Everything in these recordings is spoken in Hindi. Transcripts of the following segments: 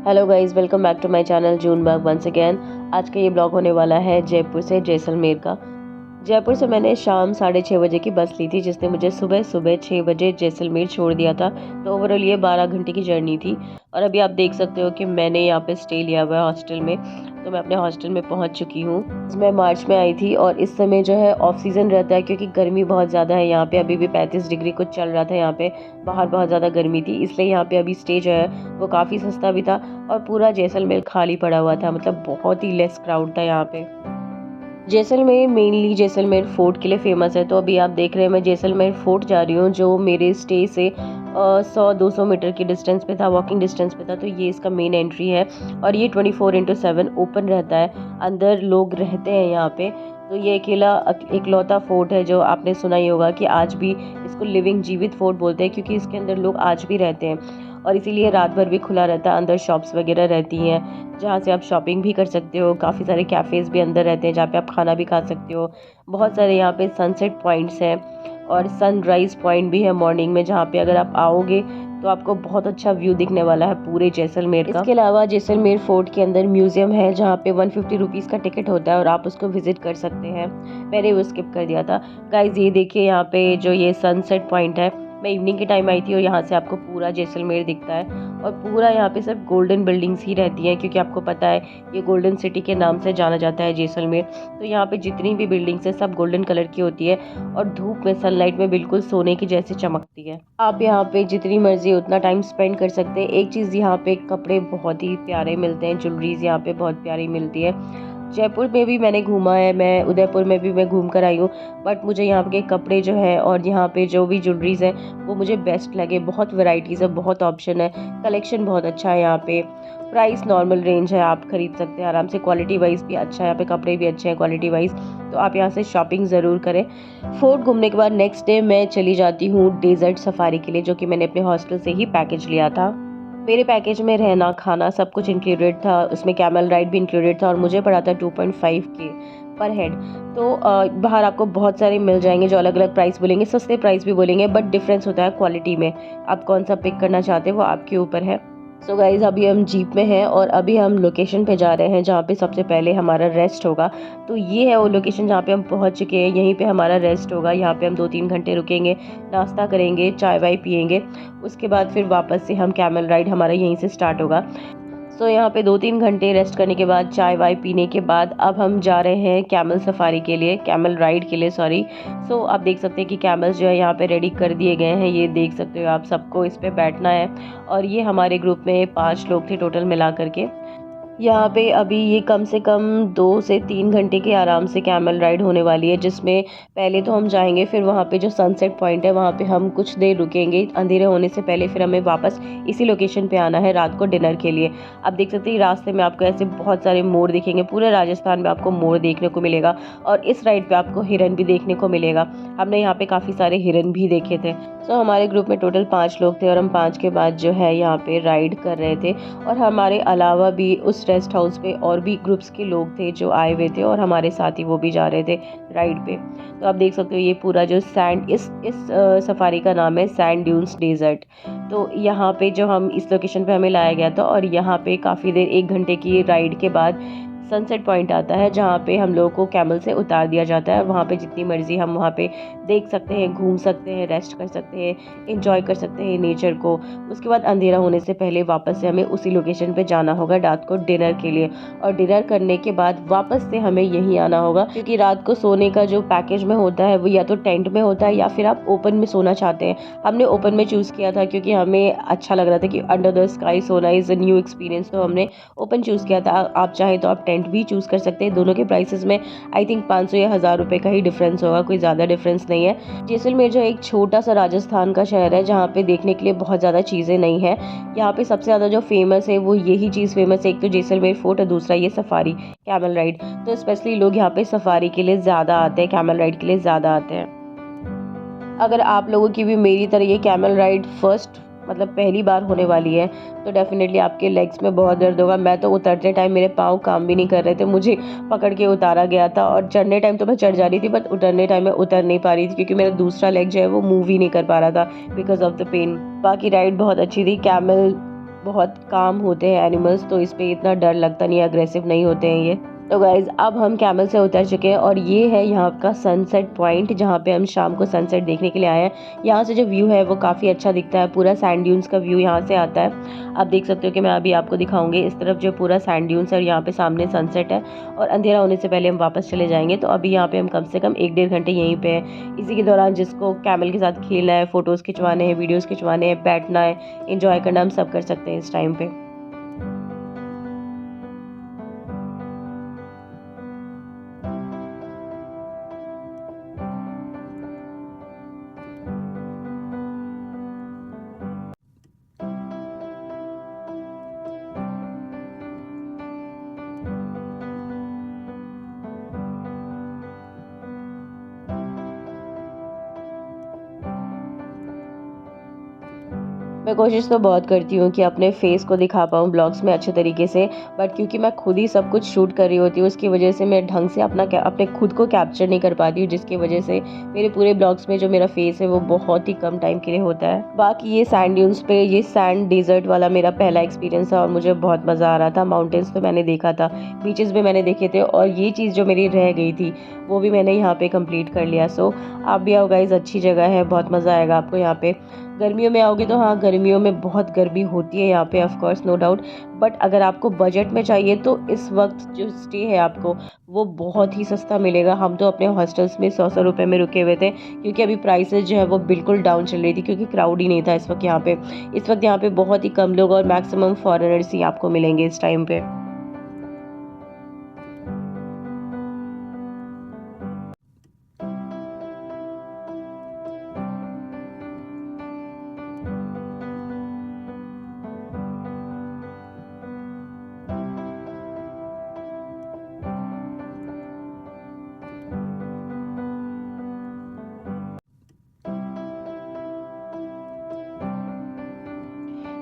Hello guys, welcome back to my channel जूनबर्ग वंस अगेन। आज का ये ब्लॉग होने वाला है जयपुर से जैसलमेर का। जयपुर से मैंने शाम 6:30 बजे की बस ली थी, जिसने मुझे सुबह सुबह 6 बजे जैसलमेर छोड़ दिया था। तो ओवरऑल ये 12 घंटे की जर्नी थी। और अभी आप देख सकते हो कि मैंने यहाँ पे स्टे लिया हुआ है हॉस्टल में। तो मैं अपने हॉस्टल में पहुँच चुकी हूँ। मैं मार्च में आई थी और इस समय जो है ऑफ सीज़न रहता है, क्योंकि गर्मी बहुत ज़्यादा है यहाँ पे। अभी भी 35 डिग्री कुछ चल रहा था यहाँ पे। बाहर बहुत ज़्यादा गर्मी थी, इसलिए यहाँ पे अभी स्टे जो है वो काफ़ी सस्ता भी था। और पूरा जैसलमेर खाली पड़ा हुआ था, मतलब बहुत ही लेस क्राउड था यहाँ पे। जैसलमेर मेनली जैसलमेर फोर्ट के लिए फेमस है। तो अभी आप देख रहे हैं मैं जैसलमेर फोर्ट जा रही हूँ, जो मेरे स्टे से 100-200 मीटर की डिस्टेंस पे था, वॉकिंग डिस्टेंस पे था। तो ये इसका मेन एंट्री है और ये 24/7 ओपन रहता है। अंदर लोग रहते हैं यहाँ पे। तो ये अकेला इकलौता फोर्ट है जो आपने सुना ही होगा कि आज भी इसको लिविंग जीवित फोर्ट बोलते हैं, क्योंकि इसके अंदर लोग आज भी रहते हैं। और इसीलिए रात भर भी खुला रहता है। अंदर शॉप्स वगैरह रहती हैं जहाँ से आप शॉपिंग भी कर सकते हो। काफ़ी सारे कैफ़ेज़ भी अंदर रहते हैं जहाँ पे आप खाना भी खा सकते हो। बहुत सारे यहाँ पे सनसेट पॉइंट्स हैं और सनराइज़ पॉइंट भी है मॉर्निंग में, जहाँ पे अगर आप आओगे तो आपको बहुत अच्छा व्यू दिखने वाला है पूरे जैसलमेर का। इसके अलावा जैसलमेर फोर्ट के अंदर म्यूजियम है, जहाँ पे 150 रुपीज़ का टिकट होता है और आप उसको विजिट कर सकते हैं। मैंने वो स्किप कर दिया था। गाइज ये देखिए, यहाँ पे जो ये सनसेट पॉइंट है, मैं इवनिंग के टाइम आई थी और यहाँ से आपको पूरा जैसलमेर दिखता है। और पूरा यहाँ पे सिर्फ गोल्डन बिल्डिंग्स ही रहती हैं, क्योंकि आपको पता है ये गोल्डन सिटी के नाम से जाना जाता है जैसलमेर। तो यहाँ पे जितनी भी बिल्डिंग्स है सब गोल्डन कलर की होती है और धूप में सनलाइट में बिल्कुल सोने की जैसी चमकती है। आप यहाँ पे जितनी मर्जी उतना टाइम स्पेंड कर सकते हैं। एक चीज़, यहाँ पे कपड़े बहुत ही प्यारे मिलते हैं, ज्वेलरीज यहाँ पे बहुत प्यारी मिलती है। जयपुर में भी मैंने घूमा है, मैं उदयपुर में भी मैं घूम कर आई हूँ, बट मुझे यहाँ के कपड़े जो है और यहाँ पे जो भी ज्वेलरीज है वो मुझे बेस्ट लगे। बहुत वैरायटीज़ है, बहुत ऑप्शन है, कलेक्शन बहुत अच्छा है यहाँ पे। प्राइस नॉर्मल रेंज है, आप खरीद सकते हैं आराम से। क्वालिटी वाइज भी अच्छा है यहाँ पे, कपड़े भी अच्छे हैं क्वालिटी वाइज। तो आप यहाँ से शॉपिंग ज़रूर करें। फोर्ट घूमने के बाद नेक्स्ट डे मैं चली जाती हूँ डेजर्ट सफारी के लिए, जो कि मैंने अपने हॉस्टल से ही पैकेज लिया था। मेरे पैकेज में रहना खाना सब कुछ इंक्लूडेड था, उसमें कैमल राइड भी इंक्लूडेड था और मुझे पड़ा था 2.5K पर हेड। तो बाहर आपको बहुत सारे मिल जाएंगे जो अलग अलग प्राइस बोलेंगे, सस्ते प्राइस भी बोलेंगे, बट डिफरेंस होता है क्वालिटी में। आप कौन सा पिक करना चाहते हैं वो आपके ऊपर है। सो गाइज, अभी हम जीप में हैं और अभी हम लोकेशन पे जा रहे हैं जहाँ पे सबसे पहले हमारा रेस्ट होगा। तो ये है वो लोकेशन जहाँ पे हम पहुँच चुके हैं। यहीं पे हमारा रेस्ट होगा। यहाँ पे हम 2-3 घंटे रुकेंगे, नाश्ता करेंगे, चाय वाय पियेंगे। उसके बाद फिर वापस से हम कैमल राइड हमारा यहीं से स्टार्ट होगा। सो यहाँ पे 2-3 घंटे रेस्ट करने के बाद, चाय वाय पीने के बाद, अब हम जा रहे हैं कैमल सफारी के लिए, कैमल राइड के लिए सॉरी। सो आप देख सकते हैं कि कैमल्स जो है यहाँ पे रेडी कर दिए गए हैं। ये देख सकते हो आप, सबको इस पे बैठना है। और ये हमारे ग्रुप में 5 लोग थे टोटल मिला करके। यहाँ पे अभी ये कम से कम 2 से 3 घंटे के आराम से कैमल राइड होने वाली है, जिसमें पहले तो हम जाएंगे, फिर वहाँ पे जो सनसेट पॉइंट है वहाँ पे हम कुछ देर रुकेंगे अंधेरे होने से पहले। फिर हमें वापस इसी लोकेशन पे आना है रात को डिनर के लिए। आप देख सकते हैं रास्ते में आपको ऐसे बहुत सारे मोर दिखेंगे। पूरे राजस्थान में आपको मोर देखने को मिलेगा और इस राइड पे आपको हिरन भी देखने को मिलेगा। हमने यहाँ पे काफ़ी सारे हिरन भी देखे थे। सो हमारे ग्रुप में टोटल 5 लोग थे और हम 5 के बाद जो है यहाँ पे राइड कर रहे थे। और हमारे अलावा भी उस रेस्ट हाउस पे और भी ग्रुप्स के लोग थे जो आए हुए थे और हमारे साथ ही वो भी जा रहे थे राइड पे। तो आप देख सकते हो ये पूरा जो सैंड, इस सफारी का नाम है सैंड ड्यून्स डेजर्ट। तो यहाँ पे जो हम इस लोकेशन पे हमें लाया गया था और यहाँ पे काफ़ी देर 1 घंटे की राइड के बाद सनसेट पॉइंट आता है, जहाँ पे हम लोगों को कैमल से उतार दिया जाता है। वहाँ पे जितनी मर्जी हम वहाँ पे देख सकते हैं, घूम सकते हैं, रेस्ट कर सकते हैं, एंजॉय कर सकते हैं नेचर को। उसके बाद अंधेरा होने से पहले वापस से हमें उसी लोकेशन पे जाना होगा रात को डिनर के लिए। और डिनर करने के बाद वापस से हमें यहीं आना होगा, क्योंकि रात को सोने का जो पैकेज में होता है वो या तो टेंट में होता है या फिर आप ओपन में सोना चाहते हैं। हमने ओपन में चूज़ किया था क्योंकि हमें अच्छा लग रहा था कि अंडर द स्काई सोना इज़ अ न्यू एक्सपीरियंस। तो हमने ओपन चूज़ किया था। आप चाहें तो आप टेंट भी चूज़ कर सकते हैं। दोनों के प्राइसेस में आई थिंक 500 या 1000 रुपये का ही डिफरेंस होगा, कोई ज़्यादा डिफरेंस नहीं है। जैसलमेर जो एक छोटा सा राजस्थान का शहर है जहाँ पे देखने के लिए बहुत ज़्यादा चीज़ें नहीं है। यहाँ पे सबसे ज़्यादा जो फेमस है वो यही चीज़ फेमस है, एक तो जैसलमेर फोर्ट और दूसरा ये सफारी कैमल राइड। तो स्पेशली लोग यहाँ पे सफारी के लिए ज़्यादा आते हैं, कैमल राइड के लिए ज़्यादा आते हैं। अगर आप लोगों की भी मेरी तरह ये कैमल राइड फर्स्ट मतलब पहली बार होने वाली है तो डेफिनेटली आपके लेग्स में बहुत दर्द होगा। मैं तो उतरते टाइम मेरे पाँव काम भी नहीं कर रहे थे, मुझे पकड़ के उतारा गया था। और चढ़ने टाइम तो मैं चढ़ जा रही थी, बट उतरने टाइम मैं उतर नहीं पा रही थी क्योंकि मेरा दूसरा लेग जो है वो मूव ही नहीं कर पा रहा था बिकॉज ऑफ द पेन। बाकी राइड बहुत अच्छी थी। कैमल बहुत काम होते हैं एनिमल्स, तो इस पे इतना डर लगता नहीं है, अग्रेसिव नहीं होते हैं ये। तो गाइज़ अब हम कैमल से उतर चुके हैं और ये है यहाँ का सनसेट पॉइंट, जहाँ पे हम शाम को सनसेट देखने के लिए आए हैं। यहाँ से जो व्यू है वो काफ़ी अच्छा दिखता है, पूरा सैंड ड्यून्स का व्यू यहाँ से आता है। आप देख सकते हो कि मैं अभी आपको दिखाऊंगी, इस तरफ जो पूरा सैंड ड्यून्स है और यहाँ पे सामने सनसेट है और अंधेरा होने से पहले हम वापस चले जाएंगे। तो अभी यहाँ पे हम कम से कम 1-1.5 घंटे यहीं पे हैं। इसी के दौरान जिसको कैमल के साथ खेलना है, फ़ोटोज़ खिंचवाने हैं, वीडियोज़ खिंचवाने हैं, बैठना है, इंजॉय करना, हम सब कर सकते हैं इस टाइम पे। मैं कोशिश तो बहुत करती हूँ कि अपने फेस को दिखा पाऊँ ब्लॉग्स में अच्छे तरीके से, बट क्योंकि मैं खुद ही सब कुछ शूट कर रही होती हूँ, उसकी वजह से मैं ढंग से अपने खुद को कैप्चर नहीं कर पाती हूँ, जिसकी वजह से मेरे पूरे ब्लॉग्स में जो मेरा फेस है वो बहुत ही कम टाइम के लिए होता है। बाकी ये सैंड ड्यून्स पे ये सैंड डेजर्ट वाला मेरा पहला एक्सपीरियंस था और मुझे बहुत मज़ा आ रहा था। माउंटेन्स तो मैंने देखा था, बीचेस भी मैंने देखे थे और ये चीज़ जो मेरी रह गई थी वो भी मैंने यहाँ पे कंप्लीट कर लिया। सो आप भी आओ गाइस, अच्छी जगह है, बहुत मज़ा आएगा आपको यहाँ पे। गर्मियों में आओगे तो हाँ, गर्मियों में बहुत गर्मी होती है यहाँ पे, of course, no doubt. But अगर आपको बजट में चाहिए तो इस वक्त जो स्टे है आपको वो बहुत ही सस्ता मिलेगा। हम तो अपने हॉस्टल्स में 100-100 रुपये में रुके हुए थे, क्योंकि अभी प्राइसेस जो है वो बिल्कुल डाउन चल रही थी, क्योंकि क्राउड ही नहीं था इस वक्त यहाँ पे। इस वक्त यहाँ पे बहुत ही कम लोग और मैक्सिमम फॉरेनर्स ही आपको मिलेंगे इस टाइम पे।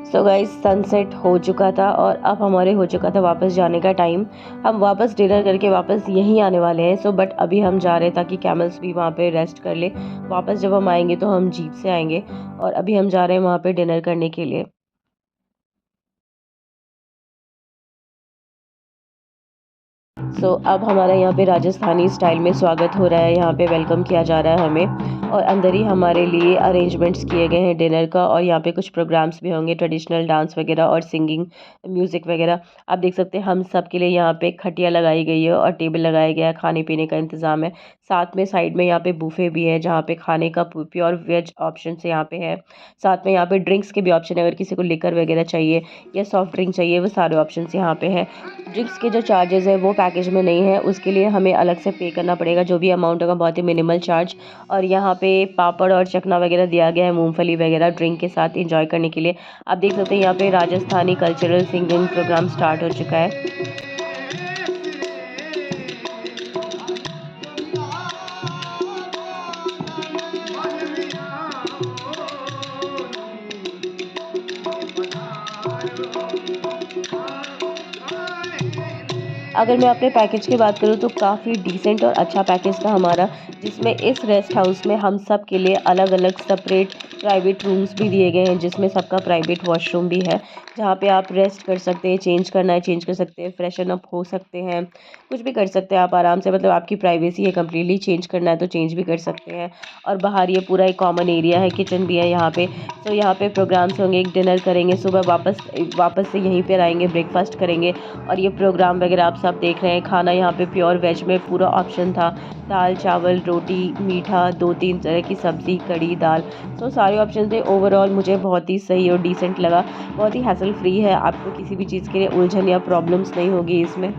सो गाइस, सनसेट हो चुका था और अब हमारे हो चुका था वापस जाने का टाइम। हम वापस डिनर करके वापस यहीं आने वाले हैं। सो बट अभी हम जा रहे हैं ताकि कैमल्स भी वहाँ पे रेस्ट कर ले। वापस जब हम आएंगे तो हम जीप से आएंगे और अभी हम जा रहे हैं वहाँ पे डिनर करने के लिए। अब हमारा यहाँ पे राजस्थानी स्टाइल में स्वागत हो रहा है, यहाँ पे वेलकम किया जा रहा है हमें, और अंदर ही हमारे लिए अरेंजमेंट्स किए गए हैं डिनर का। और यहाँ पे कुछ प्रोग्राम्स भी होंगे, ट्रेडिशनल डांस वगैरह और सिंगिंग, म्यूज़िक वगैरह। आप देख सकते हैं हम सब के लिए यहाँ पे खटिया लगाई गई है और टेबल लगाया गया है, खाने पीने का इंतज़ाम है। साथ में साइड में यहाँ पे बूफे भी है, जहाँ पे खाने का प्योर वेज ऑप्शन यहाँ पे है। साथ में यहाँ पे ड्रिंक्स के भी ऑप्शन है, अगर किसी को लिकर वगैरह चाहिए या सॉफ्ट ड्रिंक चाहिए, वो सारे ऑप्शन यहाँ पे है। ड्रिंक्स के जो चार्जेस है वो पैकेज में नहीं है, उसके लिए हमें अलग से पे करना पड़ेगा, जो भी अमाउंट होगा, बहुत ही मिनिमल चार्ज। और यहाँ पे पापड़ और चखना वगैरह दिया गया है, मूंगफली वगैरह ड्रिंक के साथ एंजॉय करने के लिए। आप देख सकते हैं यहाँ पे Rajasthani cultural singing programme start हो चुका है। अगर मैं अपने पैकेज की बात करूँ तो काफ़ी डिसेंट और अच्छा पैकेज था हमारा, जिसमें इस रेस्ट हाउस में हम सब के लिए अलग अलग सेपरेट प्राइवेट रूम्स भी दिए गए हैं, जिसमें सबका प्राइवेट वॉशरूम भी है, जहाँ पे आप रेस्ट कर सकते हैं, चेंज करना है चेंज कर सकते हैं, फ्रेशन अप हो सकते हैं, कुछ भी कर सकते हैं आप आराम से। मतलब आपकी प्राइवेसी है, कम्प्लीटली चेंज करना है तो चेंज भी कर सकते हैं। और बाहर ये पूरा एक कॉमन एरिया है, किचन भी है यहाँ पे। तो यहाँ पे प्रोग्राम्स होंगे, एक डिनर करेंगे, सुबह वापस से यहीं पर आएंगे, ब्रेकफास्ट करेंगे। और ये प्रोग्राम वगैरह आप सब देख रहे हैं। खाना यहाँ पे प्योर वेज में पूरा ऑप्शन था, दाल चावल रोटी मीठा, 2-3 तरह की सब्ज़ी, कड़ी, दाल, तो सारे ऑप्शन थे। ओवरऑल मुझे बहुत ही सही और डिसेंट लगा, बहुत ही हैसल फ्री है, आपको किसी भी चीज़ के लिए उलझन या प्रॉब्लम्स नहीं होगी इसमें।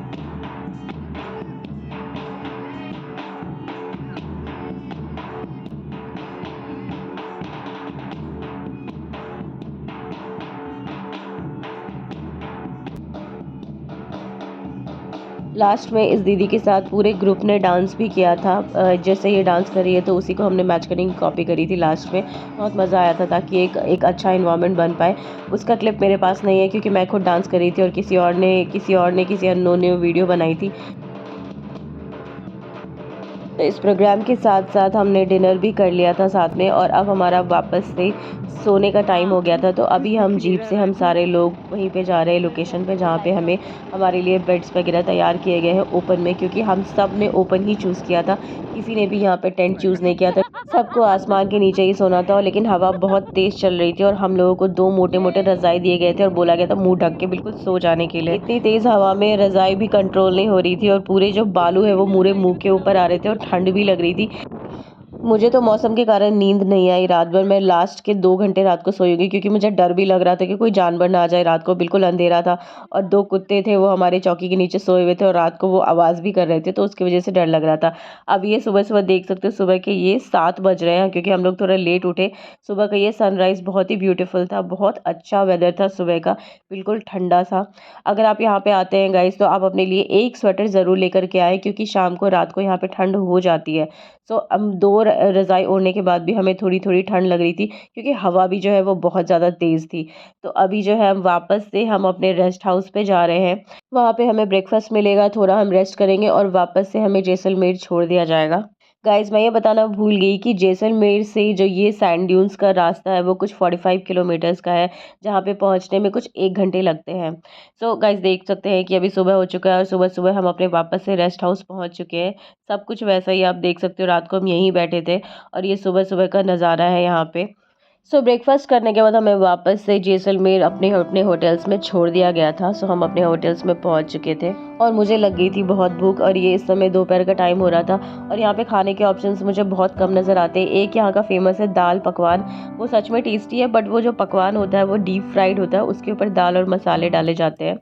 लास्ट में इस दीदी के साथ पूरे ग्रुप ने डांस भी किया था। जैसे ये डांस कर रही है तो उसी को हमने मैच करने की कॉपी करी थी लास्ट में। बहुत मज़ा आया था, ताकि एक अच्छा इन्वायरमेंट बन पाए। उसका क्लिप मेरे पास नहीं है, क्योंकि मैं खुद डांस कर रही थी और किसी अननोन ने वीडियो बनाई थी। तो इस प्रोग्राम के साथ साथ हमने डिनर भी कर लिया था साथ में, और अब हमारा वापस से सोने का टाइम हो गया था। तो अभी हम जीप से हम सारे लोग वहीं पे जा रहे हैं लोकेशन पे, जहाँ पे हमें हमारे लिए बेड्स वगैरह तैयार किए गए हैं ओपन में, क्योंकि हम सब ने ओपन ही चूज़ किया था, किसी ने भी यहाँ पे टेंट चूज़ नहीं किया था। सबको आसमान के नीचे ही सोना था, लेकिन हवा बहुत तेज़ चल रही थी और हम लोगों को 2 मोटे-मोटे रज़ाई दिए गए थे और बोला गया था मुँह ढक के बिल्कुल सो जाने के लिए। इतनी तेज़ हवा में रज़ाई भी कंट्रोल नहीं हो रही थी और पूरे जो बालू है वो पूरे मुँह के ऊपर आ रहे थे और ठंड भी लग रही थी। मुझे तो मौसम के कारण नींद नहीं आई रात भर। मैं लास्ट के 2 घंटे रात को सोई होंगी, क्योंकि मुझे डर भी लग रहा था कि कोई जानवर ना आ जाए। रात को बिल्कुल अंधेरा था और 2 कुत्ते थे, वो हमारे चौकी के नीचे सोए हुए थे और रात को वो आवाज़ भी कर रहे थे, तो उसकी वजह से डर लग रहा था। अब ये सुबह-सुबह देख सकते हो, सुबह के ये 7 बज रहे हैं, क्योंकि हम लोग थोड़ा लेट उठे। सुबह का ये सनराइज़ बहुत ही ब्यूटीफुल था, बहुत अच्छा वेदर था सुबह का, बिल्कुल ठंडा-सा। अगर आप यहाँ पे आते हैं गाइज़, तो आप अपने लिए एक स्वेटर ज़रूर लेकर के आएँ, क्योंकि शाम को रात को यहाँ पे ठंड हो जाती है। सो हम 2 रज़ाई ओढ़ने के बाद भी हमें थोड़ी-थोड़ी ठंड लग रही थी, क्योंकि हवा भी जो है वो बहुत ज़्यादा तेज़ थी। तो अभी जो है हम वापस से हम अपने रेस्ट हाउस पे जा रहे हैं। वहाँ पे हमें ब्रेकफ़ास्ट मिलेगा, थोड़ा हम रेस्ट करेंगे और वापस से हमें जैसलमेर छोड़ दिया जाएगा। गाइज़, मैं ये बताना भूल गई कि जैसलमेर से जो ये सैंड ड्यून्स का रास्ता है वो कुछ 45 किलोमीटर्स का है, जहाँ पे पहुँचने में कुछ 1 घंटे लगते हैं। सो गाइज़, देख सकते हैं कि अभी सुबह हो चुका है और सुबह-सुबह हम अपने वापस से रेस्ट हाउस पहुँच चुके हैं। सब कुछ वैसा ही आप देख सकते हो, रात को हम यहीं बैठे थे और ये सुबह-सुबह का नज़ारा है यहाँ पे। सो ब्रेकफ़ास्ट करने के बाद हमें वापस से जैसलमेर अपने अपने होटल्स में छोड़ दिया गया था। सो हम अपने होटल्स में पहुंच चुके थे और मुझे लग गई थी बहुत भूख, और ये इस समय दोपहर का टाइम हो रहा था और यहाँ पे खाने के ऑप्शंस मुझे बहुत कम नज़र आते हैं। एक यहाँ का फ़ेमस है दाल पकवान, वो सच में टेस्टी है, बट वो जो पकवान होता है वो डीप फ्राइड होता है, उसके ऊपर दाल और मसाले डाले जाते हैं।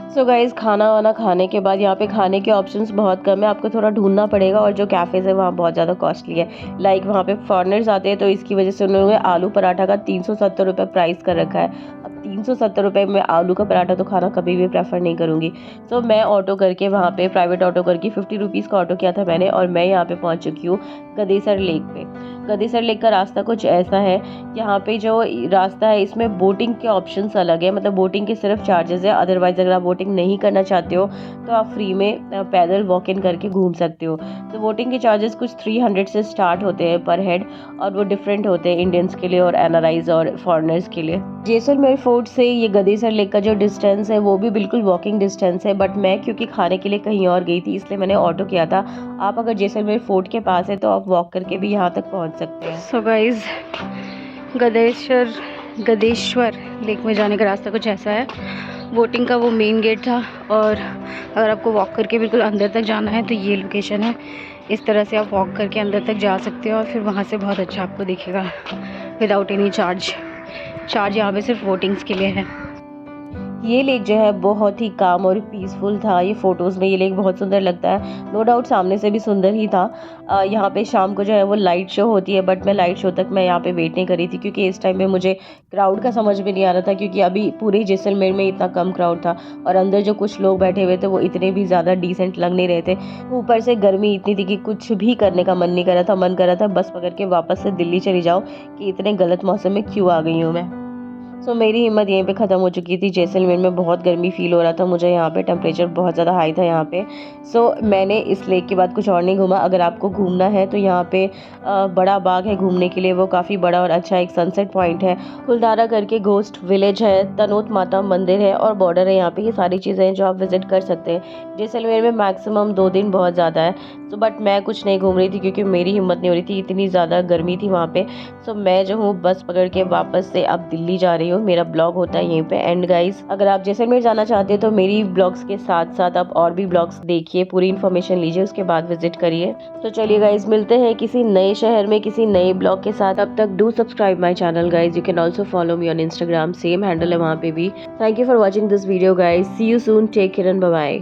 सो गाइज़, खाना वाना खाने के बाद यहाँ पे खाने के ऑप्शंस बहुत कम है, आपको थोड़ा ढूँढना पड़ेगा, और जो कैफ़ेज़ है वहाँ बहुत ज़्यादा कॉस्टली है। लाइक वहाँ पे फॉरेनर्स आते हैं, तो इसकी वजह से उन्होंने आलू पराठा का 370 रुपये प्राइस कर रखा है। अब 370 रुपये में आलू का पराठा तो खाना कभी भी प्रेफ़र नहीं करूँगी। सो मैं ऑटो करके वहाँ पे प्राइवेट ऑटो करके 50 रुपीज़ का ऑटो किया था मैंने, और मैं यहाँ पे पहुँच चुकी हूँ गदेसर लेक पे। गदेसर लेक का रास्ता कुछ ऐसा है, यहाँ पे जो रास्ता है इसमें बोटिंग के ऑप्शंस अलग है, मतलब बोटिंग के सिर्फ चार्जेस है। अदरवाइज़ अगर आप बोटिंग नहीं करना चाहते हो तो आप फ्री में पैदल वॉक इन करके घूम सकते हो। तो बोटिंग के चार्जेस कुछ 300 से स्टार्ट होते हैं पर हेड, और वो डिफरेंट होते हैं इंडियंस के लिए और एनआरआईज और फॉरेनर्स के लिए। जैसलमेर फोर्ट से ये गदेसर लेक का जो डिस्टेंस है वो भी बिल्कुल वॉकिंग डिस्टेंस है, बट मैं क्योंकि खाने के लिए कहीं और गई थी इसलिए मैंने ऑटो किया था। आप अगर जैसलमेर फोर्ट के पास है तो आप वॉक करके भी यहाँ तक पहुँच सकते हैं। सो गाइज, गदेश्वर लेक में जाने का रास्ता कुछ ऐसा है। बोटिंग का वो मेन गेट था, और अगर आपको वॉक करके बिल्कुल अंदर तक जाना है तो ये लोकेशन है। इस तरह से आप वॉक करके अंदर तक जा सकते हो और फिर वहाँ से बहुत अच्छा आपको दिखेगा विदाउट एनी चार्ज। यहाँ पे सिर्फ वोटिंग्स के लिए है। ये लेक जो है बहुत ही काम और पीसफुल था। ये फ़ोटोज़ में ये लेक बहुत सुंदर लगता है, नो डाउट सामने से भी सुंदर ही था। यहाँ पे शाम को जो है वो लाइट शो होती है, बट मैं लाइट शो तक मैं यहाँ पे वेट नहीं कर रही थी, क्योंकि इस टाइम पे मुझे क्राउड का समझ में नहीं आ रहा था, क्योंकि अभी पूरे जैसलमेर में इतना कम क्राउड था और अंदर जो कुछ लोग बैठे हुए थे वो इतने भी ज़्यादा डिसेंट लग नहीं रहे थे। ऊपर से गर्मी इतनी थी कि कुछ भी करने का मन नहीं कर रहा था, मन कर रहा था बस पकड़ के वापस से दिल्ली चली जाऊँ कि इतने गलत मौसम में क्यों आ गई हूँ मैं। सो मेरी हिम्मत यहीं पे ख़त्म हो चुकी थी। जैसलमेर में बहुत गर्मी फ़ील हो रहा था मुझे, यहाँ पे टेम्परेचर बहुत ज़्यादा हाई था यहाँ पे। सो मैंने इस लेक के बाद कुछ और नहीं घूमा। अगर आपको घूमना है तो यहाँ पे बड़ा बाग है घूमने के लिए, वो काफ़ी बड़ा और अच्छा एक सनसेट पॉइंट है। कुलधारा करके घोस्ट विलेज है, तनोत माता मंदिर है और बॉर्डर है यहाँ पे। ये सारी चीज़ें हैं जो आप विज़िट कर सकते हैं। जैसलमेर में मैक्सिमम 2 दिन बहुत ज़्यादा है। सो बट मैं कुछ नहीं घूम रही थी, क्योंकि मेरी हिम्मत नहीं हो रही थी, इतनी ज़्यादा गर्मी थी वहाँ पे। सो मैं जो हूँ बस पकड़ के वापस से अब दिल्ली जा रही हूँ। मेरा ब्लॉग होता है यहीं पे एंड गाइस। अगर आप जैसलमेर जाना चाहते हो तो मेरी ब्लॉग्स के साथ साथ आप और भी ब्लॉग्स देखिए, पूरी इन्फॉर्मेशन लीजिए, उसके बाद विजिट करिए। तो चलिए गाइस, मिलते हैं किसी नए शहर में किसी नए ब्लॉग के साथ। तब तक do subscribe my channel guys. You can also follow me on Instagram, same handle है वहाँ पे भी। Thank you for watching this video guys. See you soon, take care and bye bye.